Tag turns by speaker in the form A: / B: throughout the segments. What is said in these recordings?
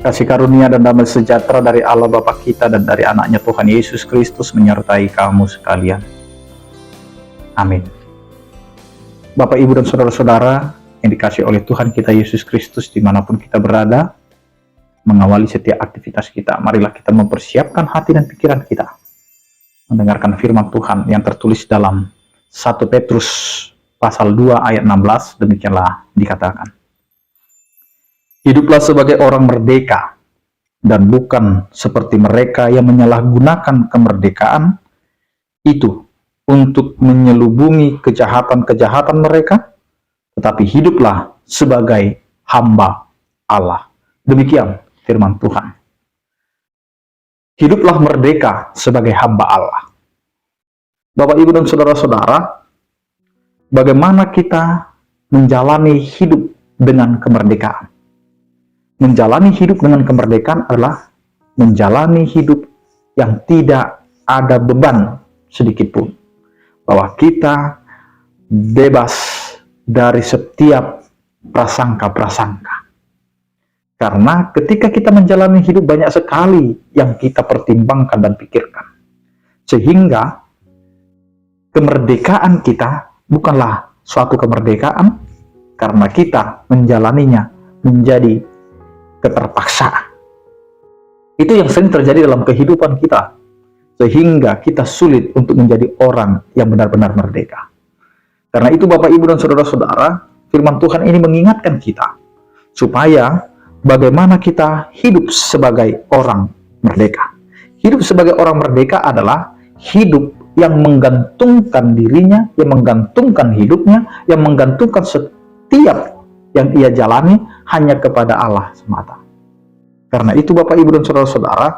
A: Kasih karunia dan damai sejahtera dari Allah Bapa kita dan dari anaknya Tuhan Yesus Kristus menyertai kamu sekalian. Amin. Bapak, Ibu, dan saudara-saudara yang dikasihi oleh Tuhan kita Yesus Kristus dimanapun kita berada, mengawali setiap aktivitas kita, marilah kita mempersiapkan hati dan pikiran kita mendengarkan firman Tuhan yang tertulis dalam 1 Petrus pasal 2 ayat 16. Demikianlah dikatakan, hiduplah sebagai orang merdeka, dan bukan seperti mereka yang menyalahgunakan kemerdekaan itu untuk menyelubungi kejahatan-kejahatan mereka, tetapi hiduplah sebagai hamba Allah. Demikian firman Tuhan. Hiduplah merdeka sebagai hamba Allah. Bapak, Ibu, dan saudara-saudara, bagaimana kita menjalani hidup dengan kemerdekaan? Menjalani hidup dengan kemerdekaan adalah menjalani hidup yang tidak ada beban sedikit pun. Bahwa kita bebas dari setiap prasangka-prasangka. Karena ketika kita menjalani hidup banyak sekali yang kita pertimbangkan dan pikirkan. Sehingga kemerdekaan kita bukanlah suatu kemerdekaan karena kita menjalaninya menjadi keterpaksaan. Itu yang sering terjadi dalam kehidupan kita, sehingga kita sulit untuk menjadi orang yang benar-benar merdeka. Karena itu Bapak, Ibu, dan saudara-saudara, firman Tuhan ini mengingatkan kita supaya bagaimana kita hidup sebagai orang merdeka. Hidup sebagai orang merdeka adalah hidup yang menggantungkan dirinya, yang menggantungkan hidupnya, yang menggantungkan setiap yang ia jalani hanya kepada Allah semata. Karena itu Bapak, Ibu, dan saudara-saudara,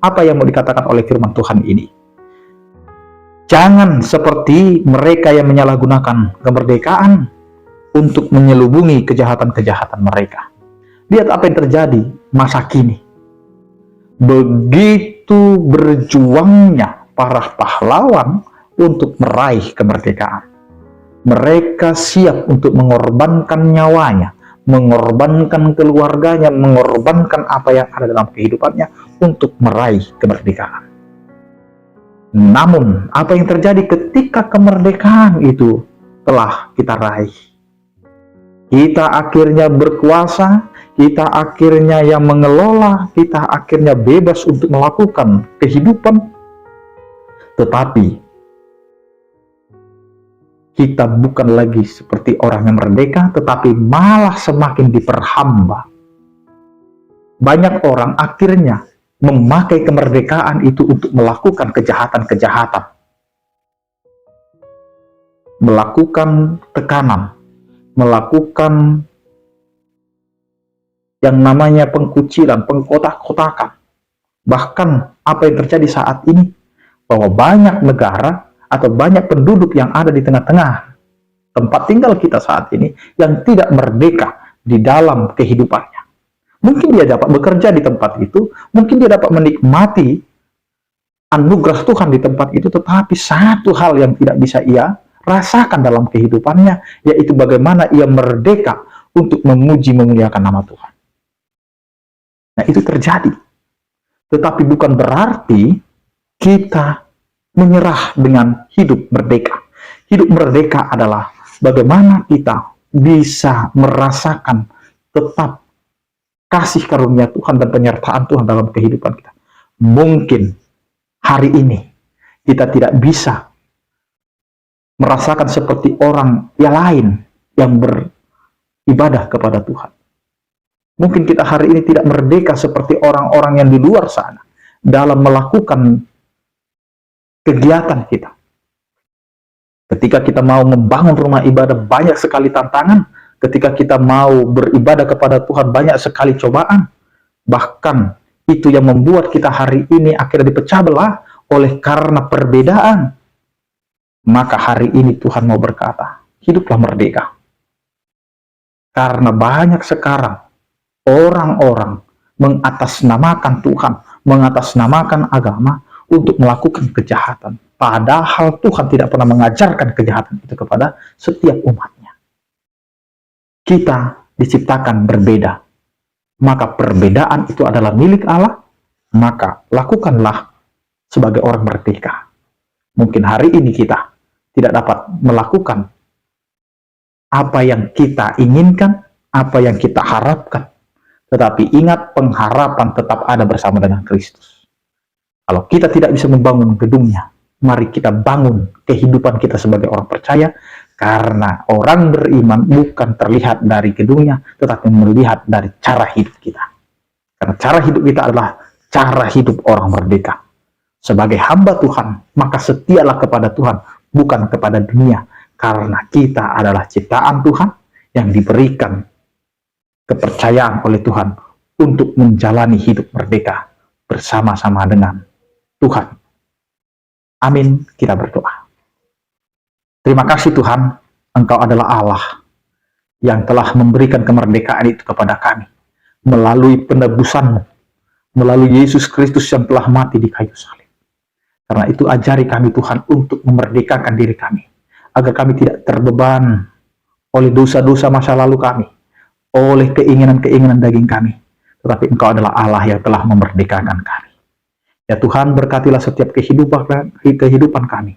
A: apa yang mau dikatakan oleh firman Tuhan ini? Jangan seperti mereka yang menyalahgunakan kemerdekaan untuk menyelubungi kejahatan-kejahatan mereka. Lihat apa yang terjadi masa kini. Begitu berjuangnya para pahlawan untuk meraih kemerdekaan. Mereka siap untuk mengorbankan nyawanya, mengorbankan keluarganya, mengorbankan apa yang ada dalam kehidupannya untuk meraih kemerdekaan. Namun, apa yang terjadi ketika kemerdekaan itu telah kita raih? Kita akhirnya berkuasa, kita akhirnya yang mengelola, kita akhirnya bebas untuk melakukan kehidupan. Tetapi kita bukan lagi seperti orang yang merdeka, tetapi malah semakin diperhamba. Banyak orang akhirnya memakai kemerdekaan itu untuk melakukan kejahatan-kejahatan. Melakukan tekanan, melakukan yang namanya pengkucilan, pengkotak-kotakan. Bahkan apa yang terjadi saat ini, bahwa banyak negara atau banyak penduduk yang ada di tengah-tengah tempat tinggal kita saat ini yang tidak merdeka di dalam kehidupannya. Mungkin dia dapat bekerja di tempat itu, mungkin dia dapat menikmati anugerah Tuhan di tempat itu, tetapi satu hal yang tidak bisa ia rasakan dalam kehidupannya, yaitu bagaimana ia merdeka untuk memuji memuliakan nama Tuhan. Nah, itu terjadi. Tetapi bukan berarti kita menyerah dengan hidup merdeka. Hidup merdeka adalah bagaimana kita bisa merasakan tetap kasih karunia Tuhan dan penyertaan Tuhan dalam kehidupan kita. Mungkin hari ini kita tidak bisa merasakan seperti orang yang lain yang beribadah kepada Tuhan. Mungkin kita hari ini tidak merdeka seperti orang-orang yang di luar sana dalam melakukan kegiatan kita. Ketika kita mau membangun rumah ibadah, banyak sekali tantangan. Ketika kita mau beribadah kepada Tuhan, banyak sekali cobaan. Bahkan itu yang membuat kita hari ini akhirnya dipecah belah oleh karena perbedaan. Maka hari ini Tuhan mau berkata, hiduplah merdeka. Karena banyak sekarang orang-orang mengatasnamakan Tuhan, mengatasnamakan agama untuk melakukan kejahatan. Padahal Tuhan tidak pernah mengajarkan kejahatan itu kepada setiap umatnya. Kita diciptakan berbeda. maka perbedaan itu adalah milik Allah, maka lakukanlah sebagai orang merdeka. Mungkin hari ini kita tidak dapat melakukan apa yang kita inginkan, apa yang kita harapkan, tetapi ingat, pengharapan tetap ada bersama dengan Kristus. Kalau kita tidak bisa membangun gedungnya, mari kita bangun kehidupan kita sebagai orang percaya, karena orang beriman bukan terlihat dari gedungnya, tetapi melihat dari cara hidup kita. Karena cara hidup kita adalah cara hidup orang merdeka. Sebagai hamba Tuhan, maka setialah kepada Tuhan, bukan kepada dunia, karena kita adalah ciptaan Tuhan yang diberikan kepercayaan oleh Tuhan untuk menjalani hidup merdeka bersama-sama dengan Tuhan. Amin, kita berdoa. Terima kasih Tuhan, Engkau adalah Allah yang telah memberikan kemerdekaan itu kepada kami melalui penebusan-Mu, melalui Yesus Kristus yang telah mati di kayu salib. Karena itu ajari kami Tuhan untuk memerdekakan diri kami, agar kami tidak terbeban oleh dosa-dosa masa lalu kami, oleh keinginan-keinginan daging kami, tetapi Engkau adalah Allah yang telah memerdekakan kami. Ya Tuhan, berkatilah setiap kehidupan kami.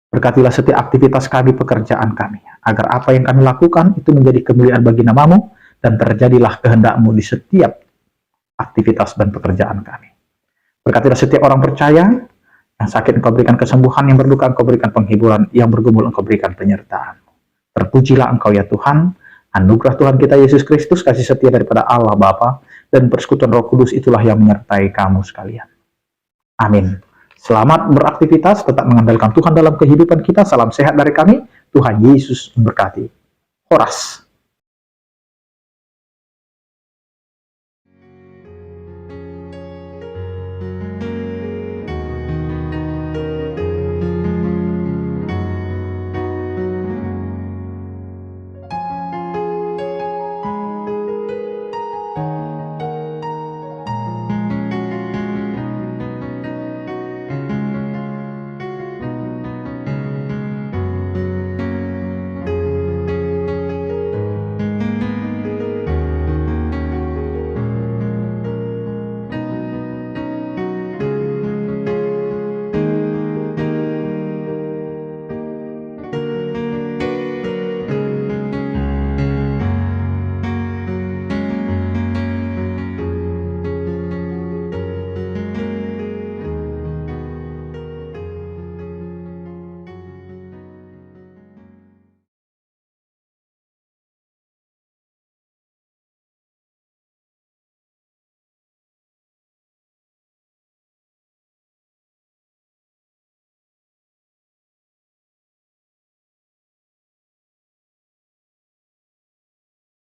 A: Berkatilah setiap aktivitas kami, pekerjaan kami, agar apa yang kami lakukan itu menjadi kemuliaan bagi nama-Mu, dan terjadilah kehendak-Mu di setiap aktivitas dan pekerjaan kami. Berkatilah setiap orang percaya, yang sakit Engkau berikan kesembuhan, yang berduka Engkau berikan penghiburan, yang bergumul Engkau berikan penyertaan. Terpujilah Engkau ya Tuhan. Anugerah Tuhan kita Yesus Kristus, kasih setia daripada Allah Bapa, dan persekutuan Roh Kudus itulah yang menyertai kamu sekalian. Amin. Selamat beraktivitas, tetap mengandalkan Tuhan dalam kehidupan kita. Salam sehat dari kami. Tuhan Yesus memberkati. Horas.